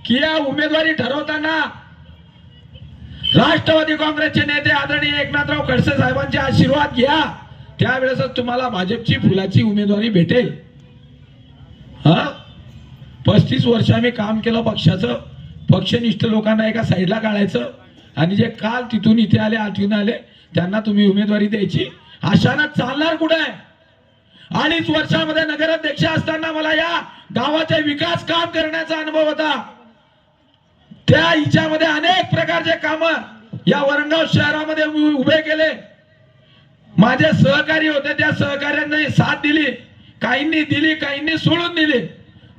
की या उमेदवारी ठरवताना राष्ट्रवादी काँग्रेसचे नेते आदरणीय एकनाथराव खडसे साहेबांचे आशीर्वाद घ्या, त्यावेळेसच तुम्हाला भाजपची फुलाची उमेदवारी भेटेल। 35 वर्ष आम्ही काम केलं पक्षाचं, पक्षनिष्ठ लोकांना एका साईडला काढायचं आणि जे काल तिथून इथे आले आठवून आले त्यांना तुम्ही उमेदवारी द्यायची, अशानं चालणार कुठे आहे? 2.5 वर्षामध्ये नगराध्यक्ष असताना मला या गावाचे विकास काम करण्याचा अनुभव होता। त्या हिच्यामध्ये अनेक प्रकारचे काम या वरणगाव शहरामध्ये उभे केले। माझे सहकारी होते, त्या सहकार्यांनी साथ दिली, काहींनी दिली, काहींनी सोडून दिली,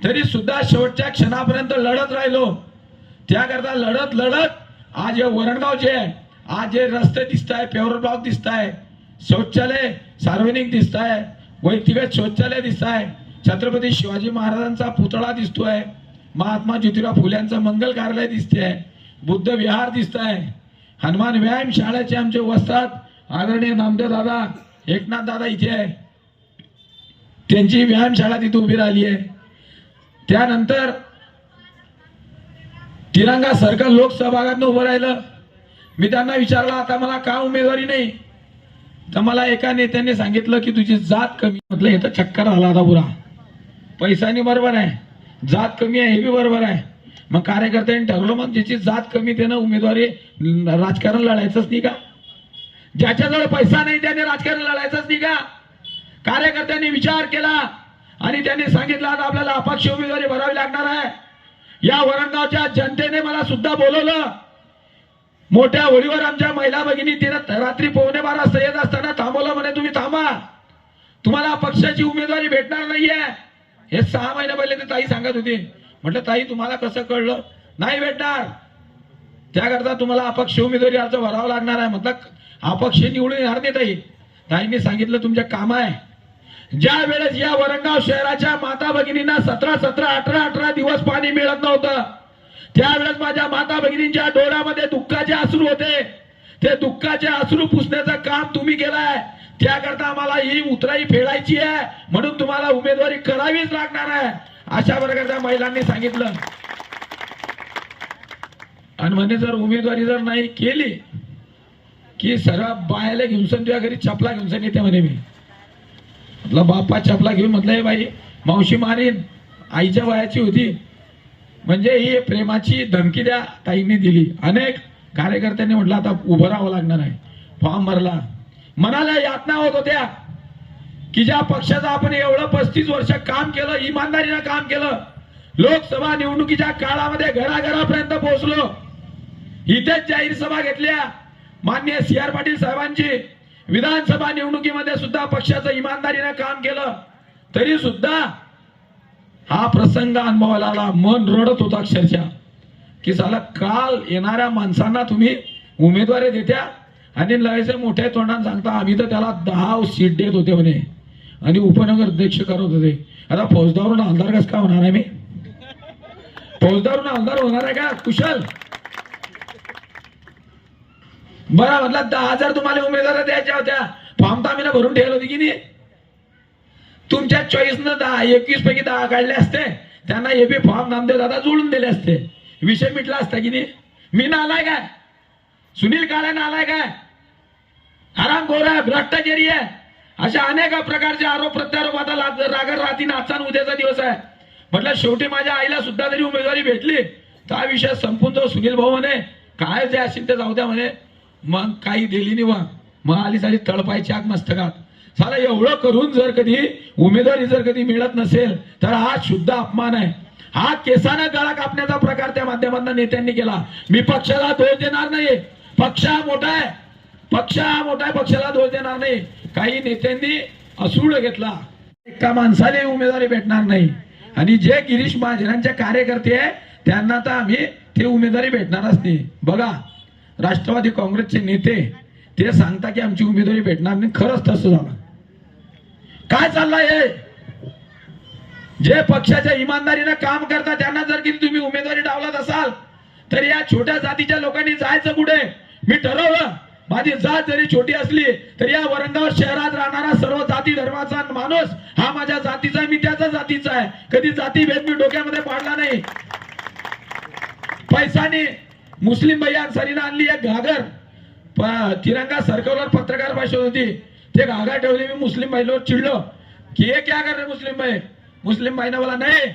तरी सुद्धा शेवटच्या क्षणापर्यंत लढत राहिलो। त्याकरता लढत लढत आज हे वरणगाव जे आहे, आज जे रस्ते दिसत आहे, पेवर ब्लॉक दिसत आहे, शौचालय सार्वजनिक दिसत आहे, व्यक्तिगत शौचालय दिसत आहे, छत्रपती शिवाजी महाराजांचा पुतळा दिसतोय, महात्मा ज्योतिराव फुल्यांचं मंगल कार्यालय दिसते, बुद्ध विहार दिसत आहे, हनुमान व्यायाम शाळेचे आमचे वस्ताद आदरणीय नामदेव दादा, एकनाथ दादा इथे आहे, त्यांची व्यायामशाळा तिथे उभी राहिली आहे। त्यानंतर तिरंगा सर्कल लोकसभागातून उभं राहिलं। मी त्यांना विचारलं आता मला का उमेदवारी नाही, तर मला एका नेत्याने सांगितलं की तुझी जात कमी। म्हटलं हे तर चक्कर आला आता पुरा, पैसानी बरोबर आहे, जात कमी आहे हे बी बरोबर आहे। मग कार्यकर्त्यांनी ठरवलं मग ज्याची जात कमी त्यानं उमेदवारी राजकारण लढायचंच नाही का? ज्याच्याजवळ पैसा नाही त्याने राजकारण लढायचंच नाही का? कार्यकर्त्यांनी विचार केला आणि त्यांनी सांगितलं आता आपल्याला अपक्ष उमेदवारी भरावी लागणार आहे। या वरणगावच्या जनतेने मला सुद्धा बोलवलं, मोठ्या होळीवर आमच्या महिला भगिनी तिने रात्री 11:15 वाजता येत असताना थांबवलं, म्हणे तुम्ही थांबा, तुम्हाला पक्षाची उमेदवारी भेटणार नाहीये। हे 6 महिने पहिले ते ताई सांगत होते। म्हटलं ताई तुम्हाला कसं कळलं? नाही भेटणार, त्याकरता तुम्हाला अपक्ष उमेदवारी अर्ज भरावा लागणार आहे। म्हटलं अपक्ष निवडून येणार नाही ताई। ताईंनी सांगितलं तुमच्या काम आहे। ज्या वेळेस या वरणगाव शहराच्या माता भगिनींना 17 18 दिवस पाणी मिळत नव्हतं, त्यावेळेस माझ्या माता भगिनींच्या डोळ्यामध्ये दुःखाचे अश्रू होते, ते दुःखाचे अश्रू पुसण्याचं काम तुम्ही केलंय। त्याकरता आम्हाला ही उतराई फेडायची आहे, म्हणून तुम्हाला उमेदवारी करावीच लागणार आहे, अशा प्रकारच्या महिलांनी सांगितलं। आणि म्हणजे जर उमेदवारी जर नाही केली की सर्व बायाला घेऊन तुझ्या घरी चपला घेऊन येते म्हणे। मी म्हटलं बाप्पा चपला घेऊन, म्हटलं हे बाई मावशी मारीन, आईच्या वयाची होती, म्हणजे ही प्रेमाची धमकी त्या ताईंनी दिली। अनेक कार्यकर्त्यांनी म्हटलं आता उभं राहावं लागणार आहे, फॉर्म भरला। मनाला यातना होत होत्या की ज्या पक्षाचं आपण एवढं 35 वर्ष काम केलं, इमानदारीनं काम केलं, लोकसभा निवडणुकीच्या काळामध्ये घराघरापर्यंत पोहोचलो, इथेच जाहीर सभा घेतल्या माननीय CR पाटील साहेबांची, विधानसभा निवडणुकीमध्ये सुद्धा पक्षाचं इमानदारीनं काम केलं, तरी सुद्धा हा प्रसंग अनुभवायला आला, मन रडत होता अक्षरशः की साला काल येणाऱ्या माणसांना तुम्ही उमेदवारी देत्या आणि लयचे मोठ्या तोंडाने सांगता आम्ही तर त्याला 10 सीट देत होते म्हणे आणि उपनगर अध्यक्ष करत होते। आता फौजदारून आमदार कसं का होणार आहे? मी फौजदारून आमदार होणार आहे का कुशल? बरं म्हटलं 10,000 तुम्हाला उमेदवार द्यायच्या होत्या, फॉर्म तर आम्ही भरून ठेवले होते की नाही? तुमच्या चॉईसनं 21 पैकी 10 काढले असते, त्यांना हे बी फॉर्म नामदेव दादा जोडून दिले असते, विषय मिटला असता की नाही? मी नालाय काय? सुनील काळे नालाय काय? हरामखोर आहे, भ्रष्टाचारी आहे, अशा अनेक प्रकारचे आरोप प्रत्यारोप आता रागर राहतील। आजचा उद्याचा दिवस आहे, म्हटलं शेवटी माझ्या आईला सुद्धा तरी उमेदवारी भेटली तर हा विषय संपून जाऊ। सुनील भाऊ म्हणे काय जे असेल ते जाऊ द्या म्हणे, मग काही दिली नाही, मग आली साली तळपायची आग मस्तकात। साला एवढं करून जर कधी उमेदवारी जर कधी मिळत नसेल तर हा शुद्ध अपमान आहे। हा केसानं गळा कापण्याचा प्रकार त्या माध्यमातून नेत्यांनी केला। मी पक्षाला दोष देणार नाही, पक्ष हा मोठा आहे, पक्षाला दोष देणार नाही। काही नेत्यांनी असूड घेतला, एका माणसाला उमेदवारी भेटणार नाही आणि जे गिरीश महाजनांचे कार्यकर्ते आहे त्यांना तर आम्ही ते उमेदवारी भेटणारच नाही। बघा राष्ट्रवादी काँग्रेसचे नेते ते सांगता की आमची उमेदवारी भेटणार नाही, खरंच तसं झालं। काय चाललंय हे? जे पक्षाच्या इमानदारीने काम करतात त्यांना जर की तुम्ही उमेदवारी डावलत असाल तर या छोट्या जातीच्या लोकांनी जायचं कुठे? मी ठरवलं माझी जात जरी छोटी असली तरी या वरणगाव शहरात राहणारा सर्व जाती धर्माचा माणूस हा माझ्या जातीचा, मी त्याचा जातीचा आहे, कधी जातीभेद मी डोक्यामध्ये पाडला नाही। पैसा नाही. मुस्लिम भैया अन्सारीनं आणली एक घागर, तिरंगा सरकवलं, पत्रकार भाषण होती, ते घागर ठेवली. मी मुस्लिम भाईलोर चिडलो कि ये क्या कर रहे मुस्लिम भाई. मुस्लिम भाई ने बोला नहीं,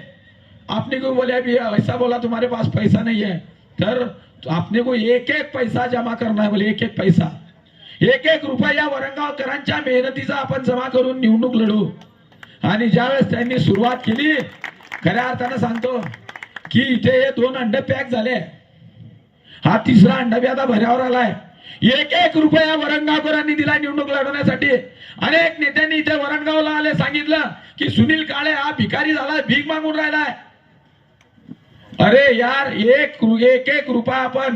आपने को बोले अभी ऐसा बोला तुम्हारे पास पैसा नहीं है, तर आपने को एक एक पैसा जमा करना है. बोले एक एक पैसा, एक एक रुपया वरणगावकरांच्या मेहनतीचा आपण जमा करून निवडणूक लढू. आणि ज्यावेळेस त्यांनी सुरुवात केली, खऱ्या अर्थानं सांगतो की इथे हे 2 अंडे पॅक झाले, हा 3रा अंडा बी आता भऱ्यावर आलाय. एक एक रुपया वरणगावकरांनी दिला निवडणूक लढवण्यासाठी. अनेक नेत्यांनी इथे वरणगावला आले, सांगितलं की सुनील काळे हा भिकारी झाला, भीक मागून राहिलाय. अरे यार, एक एक रुपया आपण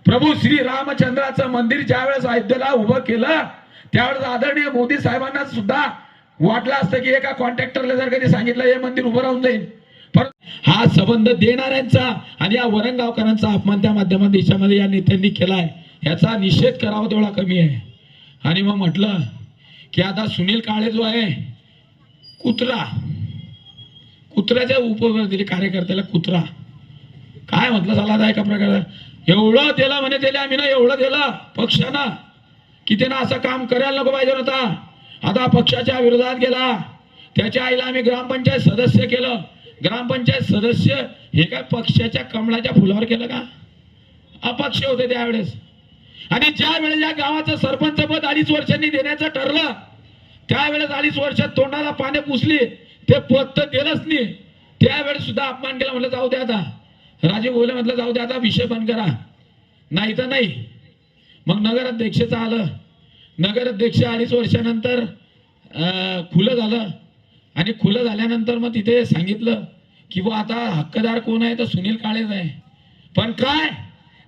प्रभू श्री रामचंद्राचं मंदिर ज्यावेळेस अयोध्येला उभं केलं, त्यावेळेस आदरणीय मोदी साहेबांना सुद्धा वाटलं असतं की एका कॉन्ट्रॅक्टरला जर कधी सांगितलं हे मंदिर उभं राहून जाईल, पण हा संबंध देणाऱ्यांचा आणि या वरणगावकरांचा अपमान त्या माध्यमात देशामध्ये या नेत्यांनी केलाय, याचा निषेध करावा तेवढा कमी आहे. आणि मग म्हटलं की आता सुनील काळे जो आहे कुत्र्याच्या उपवर्गीय कार्यकर्त्याला कुत्रा काय म्हटलं झाला एका प्रकारे. एवढं दिलं म्हणे, त्याला आम्ही ना एवढं दिलं पक्षानं की त्यानं असं काम करायला नको पाहिजे होता. आता पक्षाच्या विरोधात गेला, त्याच्या आईला आम्ही ग्रामपंचायत सदस्य केलं. ग्रामपंचायत सदस्य हे काय पक्षाच्या कमळाच्या फुलावर केलं का? अपक्ष होते त्यावेळेस. आणि ज्या वेळेला या गावाचं सरपंच पद 2.5 वर्षांनी देण्याचं ठरलं, त्यावेळेस 2.5 वर्षात तोंडाला पाने पुसली, ते पद तर दिलंच नाही. त्यावेळेस सुद्धा अपमान केला. म्हटलं जाऊ दे आता, राजे बोले, म्हटलं जाऊ दे आता, विषय बंद करा, नाही तर नाही. मग नगराध्यक्षाचं आलं. नगराध्यक्ष 2.5 वर्षानंतर खुलं झालं. आणि खुलं झाल्यानंतर मग तिथे सांगितलं की बा आता हक्कदार कोण आहे, तर सुनील काळेच आहे. पण काय,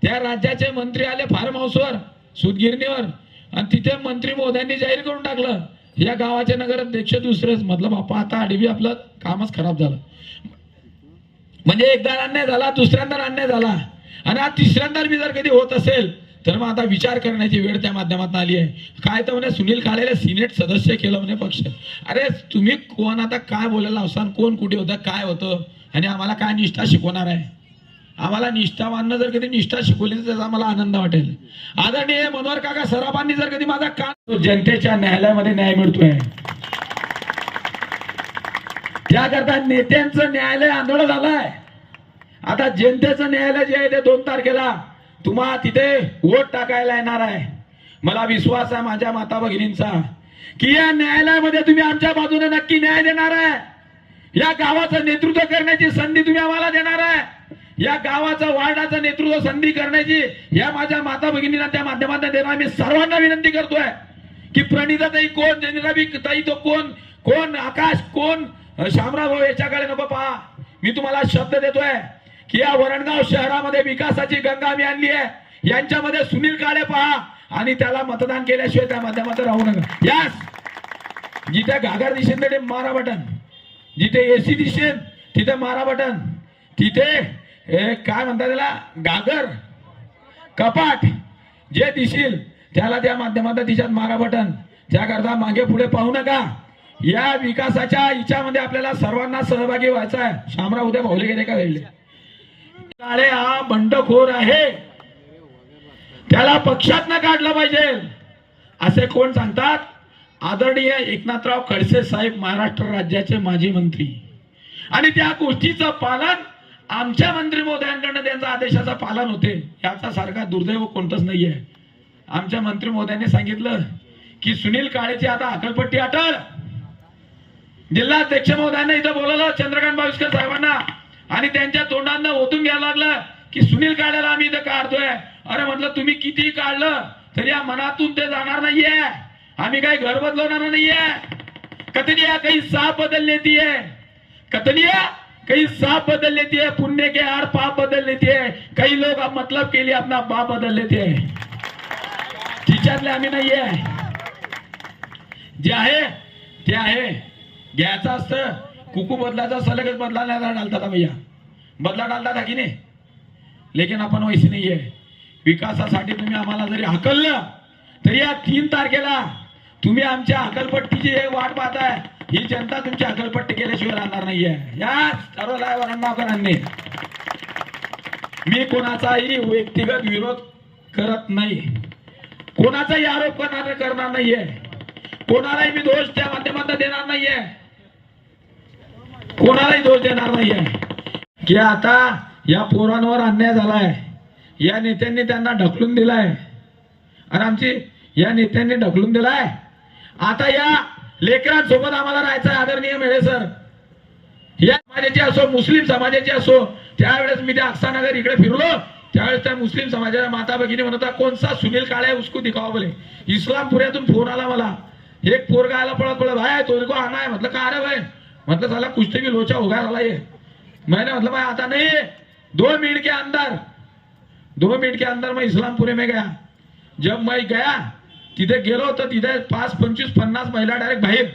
त्या राज्याचे मंत्री आले फार्म हाऊसवर, सूतगिरणीवर, आणि तिथे मंत्री मोद्यांनी जाहीर करून टाकलं या गावाचे नगराध्यक्ष दुसरेच. म्हटलं बापा आता आडवी आपलं कामच खराब झालं. म्हणजे एकदा अन्याय झाला, दुसऱ्यांदा अन्याय झाला, आणि आज 3ऱ्यांदा बी जर कधी होत असेल तर मग आता विचार करण्याची वेळ त्या माध्यमातून आली आहे. काय तर म्हणे सुनील काळेला सिनेट सदस्य केलं म्हणे पक्ष. अरे तुम्ही कोण आता काय बोलायला अवसान, कोण कुठे होतं, काय होतं, आणि आम्हाला काय निष्ठा शिकवणार आहे? आम्हाला निष्ठावान जर कधी निष्ठा शिकवली तर त्याचा मला आनंद वाटेल. आदरणीय मनोहर काका सराफांनी जर कधी माझा कान, जनतेच्या न्यायालयामध्ये न्याय मिळतोय, त्याकरता नेत्यांचं न्यायालय आंदोलन झालंय. आता जनतेचं न्यायालय जे आहे ते 2 तारखेला तुम्हा तिथे वोट टाकायला येणार आहे. मला विश्वास आहे माझ्या माता भगिनींचा की या न्यायालयामध्ये तुम्ही आमच्या बाजूने नक्की न्याय देणार आहे. या गावाचं नेतृत्व करण्याची संधी तुम्ही आम्हाला देणार आहे. या गावाचं वार्डाचं नेतृत्व संधी करण्याची या माझ्या माता भगिनींना त्या माध्यमातून देणार. मी सर्वांना विनंती करतोय की प्रणिताताई कोण, जनिराबी ताई तो कोण, कोण आकाश, कोण शामराव भाऊ, याच्याकडे नको पहा. मी तुम्हाला शब्द देतोय की या वरणगाव शहरामध्ये विकासाची गंगा आम्ही आणली आहे. यांच्यामध्ये सुनील काळे पहा आणि त्याला मतदान केल्याशिवाय त्या माध्यमातून राहू नका. यास जिथे घागर दिसेल तिथे मारा बटन, जिथे एसी दिसेल तिथे मारा बटन, तिथे काय म्हणतात त्याला घागर कपाट जे दिसेल त्याला त्या माध्यमातून तिच्यात मारा बटन. त्याकरता मागे पुढे पाहू नका. या विकासाच्या हिच्यामध्ये आपल्याला सर्वांना सहभागी व्हायचा आहे. शामराव उद्या भाऊले गेले का घडले. काळे हा बंडखोर आहे, त्याला पक्षातनं काढलं पाहिजे असे कोण सांगतात? आदरणीय एकनाथराव खडसे साहेब, महाराष्ट्र राज्याचे माजी मंत्री, आणि त्या गोष्टीचं पालन आमच्या मंत्री महोदयांकडनं त्यांच्या आदेशाचं पालन होते. याचा सारखा दुर्दैव कोणतंच नाहीये. आमच्या मंत्री महोदयांनी सांगितलं की सुनील काळेची आता अकलपट्टी अटळ. जिल्हाध्यक्ष महोदयांना इथं बोलवलं, चंद्रकांत बाविस्कर साहेबांना, आणि त्यांच्या तोंडांना ओतून घ्यायला लागलं की सुनील काळेला आम्ही इथं काढतोय. अरे म्हटलं तुम्ही किती काढलं तरी या मनातून ते जाणार नाहीये. आम्ही काही घर बदलवणार नाहीये. कतलिया काही साफ बदल लेती है, कतलिया कई सांप बदल लेती है, पुण्य के आड़ पाप बदल लेती है. कई लोग अब मतलब के लिए अपना बाप बदल लेते हैं. तिच्यातले आम्ही नाही आहे. जे आहे ते आहे. घ्यायचं असतं कुकू बदलाचा सलगच बदला नाही डालता भैया, बदला डालता था की नाही. लेकिन आपण वैसे नाही आहे. विकासासाठी तुम्ही आम्हाला जरी हकललं तरी या 3 तारखेला तुम्ही आमच्या हकलपट्टीची वाट पाहताय. ही जनता तुमची हकलपट्टी केल्याशिवाय राहणार नाहीये. या सर्व वरणगावकरांनी मी कोणाचाही व्यक्तिगत विरोध करत नाही, कोणाचाही आरोप करणार नाहीये, कोणालाही मी दोष त्या माध्यमातून देणार नाहीये, कोणालाही दोष देणार नाहीये की आता या पोरांवर अन्याय झालाय, या नेत्यांनी त्यांना ढकलून दिलाय आणि आमची या नेत्यांनी ढकलून दिलाय, आता या लेकरांसोबत आम्हाला राहायचं आदरणीय मेळे सर, या समाजाची असो मुस्लिम समाजाची असो, त्यावेळेस मी त्या अक्सानगर इकडे फिरलो त्यावेळेस त्या मुस्लिम समाजाच्या माता भगिनी म्हणत कोणसा सुनील काळे उसको दिखावा बोले, इस्लामपुऱ्यातून फोन आला मला, एक पोरगा आला पळत पळत, भाई तो को आना है, म्हटलं का अरे भाई, म्हटलं साला कुछ तो भी लोचा होगा साला ये, मैंने मतलब भाई आता नहीं, 2 मिनट के अंदर मैं इस्लामपुरे में गया, जब मैं गया तिथे गेलो तर तिथे 5, 25, 50 महिला डायरेक्ट बाहेर,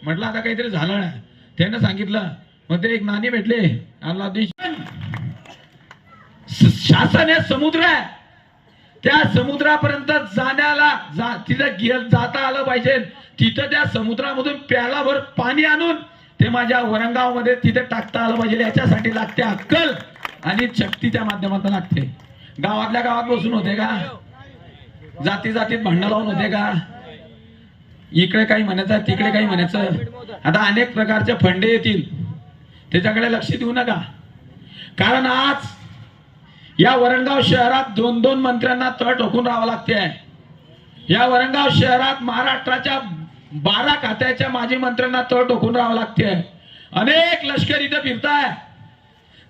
म्हटलं आता काहीतरी झालं नाही, त्यानं सांगितलं, मग ते एक नाणी भेटले, शासन हे समुद्र आहे, त्या समुद्रापर्यंत जाण्याला तिथं जाता आलं पाहिजे, तिथं त्या समुद्रामधून प्यालाभर पाणी आणून ते माझ्या वरंगाव मध्ये तिथे टाकता आलं पाहिजे, याच्यासाठी लागते अक्कल आणि शक्ती त्या माध्यमातून लागते. गावातल्या गावात बसून होते का, जाती जातीत भांडण लावून होते का, इकडे काही म्हणायचं तिकडे काही म्हणायचं, आता अनेक प्रकारचे फंडे येतील त्याच्याकडे लक्ष देऊ नका, कारण आज या वरणगाव शहरात 2-2 मंत्र्यांना तळ ठोकून राहावं लागते. या वरणगाव शहरात महाराष्ट्राच्या 12 खात्याच्या माजी मंत्र्यांना तळ ठोकून राहावं लागते. अनेक लष्कर इथे फिरताय,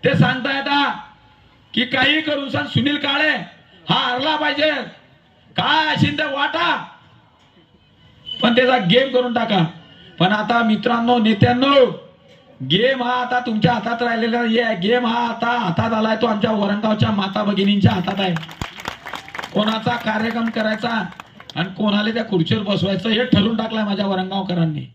ते सांगतायत की काही करून सांग सुनील काळे हा हरला पाहिजे, काय असेल ते वाटा, पण त्याचा गेम करून टाका. पण आता मित्रांनो नेत्यांनो, गेम हा आता तुमच्या हातात राहिलेला आहे, गेम हा आता हातात आलाय, तो आमच्या वरणगावच्या माता भगिनींच्या हातात आहे. कोणाचा कार्यक्रम करायचा आणि कोणाला त्या खुर्चीवर बसवायचं हे ठरवून टाकलंय माझ्या वरणगावकरांनी.